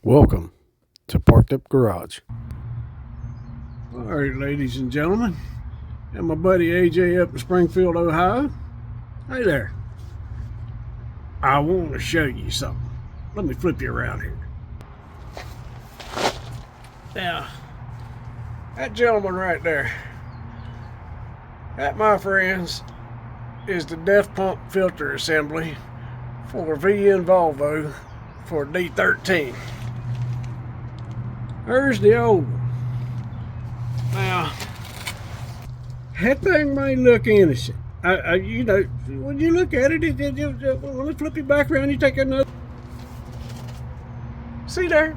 Welcome to Parked Up Garage. All right, ladies and gentlemen, and my buddy AJ up in Springfield, Ohio. Hey there. I want to show you something. Let me flip you around here. Now, that gentleman right there, that, my friends, is the DEF pump filter assembly for a VN Volvo for D13. There's the old one. Now, that thing may look innocent. You know, when you look at it, let me flip you back around, you take another. See there?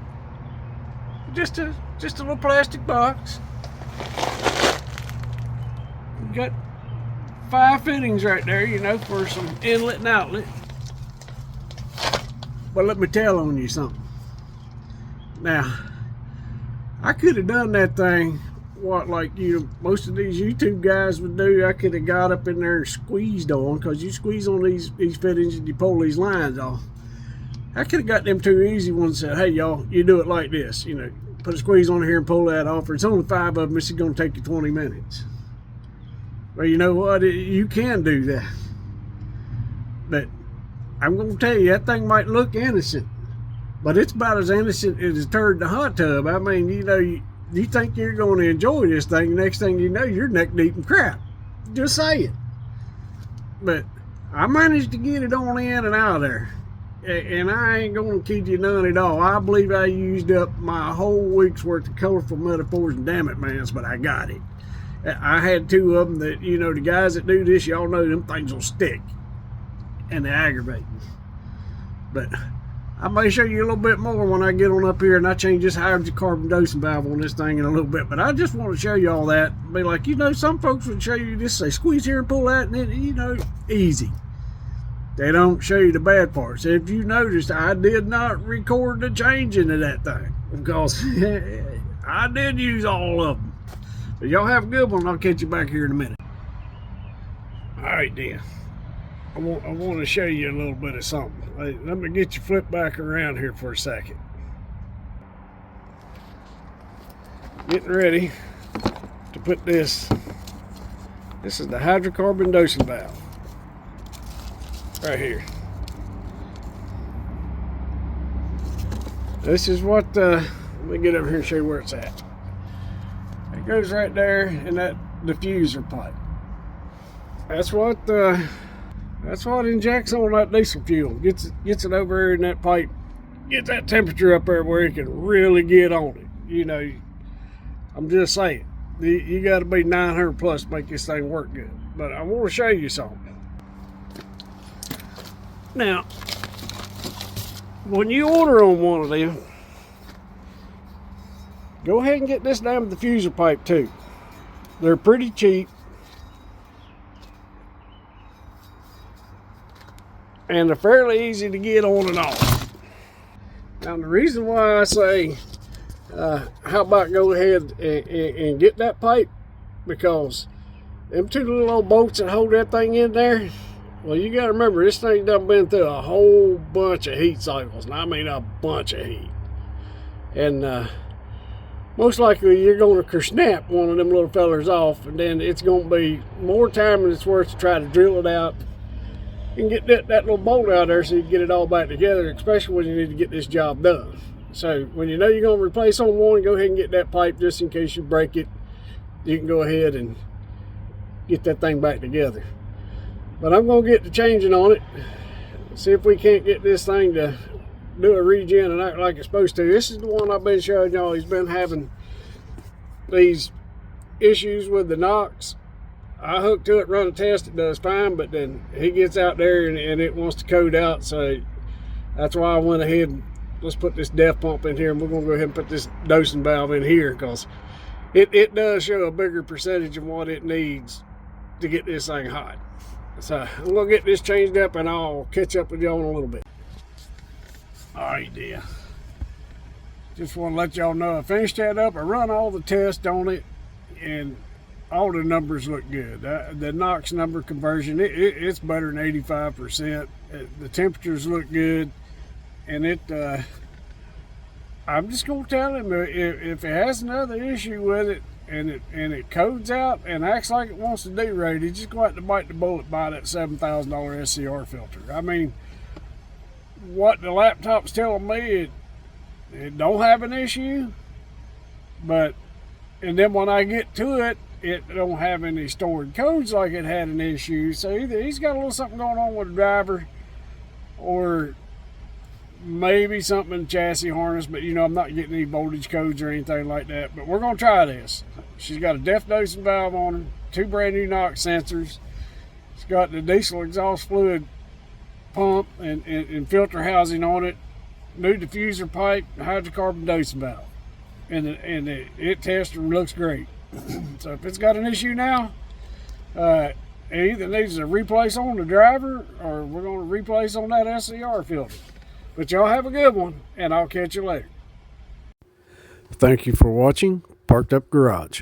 Just a little plastic box. You got 5 fittings right there, you know, for some inlet and outlet. But let me tell on you something. Now, I could have done that thing, what, like, you know, most of these YouTube guys would do. I could have got up in there and squeezed on, because you squeeze on these fittings and you pull these lines off. I could have got them 2 easy ones and said, hey, y'all, you do it like this, you know, put a squeeze on here and pull that off. It's only 5 of them. It's going to take you 20 minutes. Well, you know what? You can do that. But I'm going to tell you, that thing might look innocent, but it's about as innocent as a turd in a hot tub. I mean, you know, you think you're going to enjoy this thing, next thing you know, you're neck deep in crap. Just say it. But I managed to get it on in and out of there. And I ain't going to kid you none at all. I believe I used up my whole week's worth of colorful metaphors and damn it, mans, but I got it. I had 2 of them that, you know, the guys that do this, y'all know them things will stick. And they're aggravating. But I may show you a little bit more when I get on up here and I change this hydrocarbon dosing valve on this thing in a little bit. But I just want to show you all that. Be like, you know, some folks would show you this, say squeeze here and pull that, and then, you know, easy. They don't show you the bad parts. If you noticed, I did not record the changing of that thing, because I did use all of them. But y'all have a good one. I'll catch you back here in a minute. All right, then. I want to show you a little bit of something. Hey, let me get you flipped back around here for a second. Getting ready to put this. This is the hydrocarbon dosing valve. Right here. This is what, let me get over here and show you where it's at. It goes right there in that diffuser pipe. That's what injects on that diesel fuel. Gets it over here in that pipe. Get that temperature up there where it can really get on it. You know, I'm just saying, you got to be 900 plus to make this thing work good. But I want to show you something. Now, when you order on one of them, go ahead and get this damn diffuser pipe too. They're pretty cheap. And they're fairly easy to get on and off. Now, the reason why I say, how about go ahead and get that pipe, because them 2 little old bolts that hold that thing in there, well, you got to remember, this thing done been through a whole bunch of heat cycles, and I mean a bunch of heat. And most likely you're going to snap one of them little fellers off, and then it's going to be more time than it's worth to try to drill it out and get that little bolt out there so you can get it all back together, especially when you need to get this job done. So when you know you're going to replace on one, go ahead and get that pipe just in case you break it. You can go ahead and get that thing back together. But I'm going to get to changing on it. See if we can't get this thing to do a regen and act like it's supposed to. This is the one I've been showing y'all. He's been having these issues with the NOx. I hooked to it, run a test, it does fine, but then he gets out there and it wants to code out. So that's why I went ahead and let's put this DEF pump in here, and we're going to go ahead and put this dosing valve in here, because it does show a bigger percentage of what it needs to get this thing hot. So I'm going to get this changed up and I'll catch up with y'all in a little bit. All right, dear. Just want to let y'all know I finished that up. I run all the tests on it, and all the numbers look good. The NOx number conversion, it's better than 85%. The temperatures look good, and I'm just gonna tell him if it has another issue with it and it codes out and acts like it wants to derate, he's just going to have to bite the bullet, buy that $7,000 SCR filter. I mean, what the laptop's telling me, it don't have an issue, but and then when I get to it, it don't have any stored codes like it had an issue. So either he's got a little something going on with the driver, or maybe something in the chassis harness, but you know, I'm not getting any voltage codes or anything like that. But we're going to try this. She's got a depth dosing valve on her, 2 brand new NOx sensors. It's got the diesel exhaust fluid pump and filter housing on it, new diffuser pipe, hydrocarbon dosing valve. And it tests and looks great. So if it's got an issue now, it either needs a replace on the driver or we're going to replace on that SCR filter. But y'all have a good one, and I'll catch you later. Thank you for watching Parked Up Garage.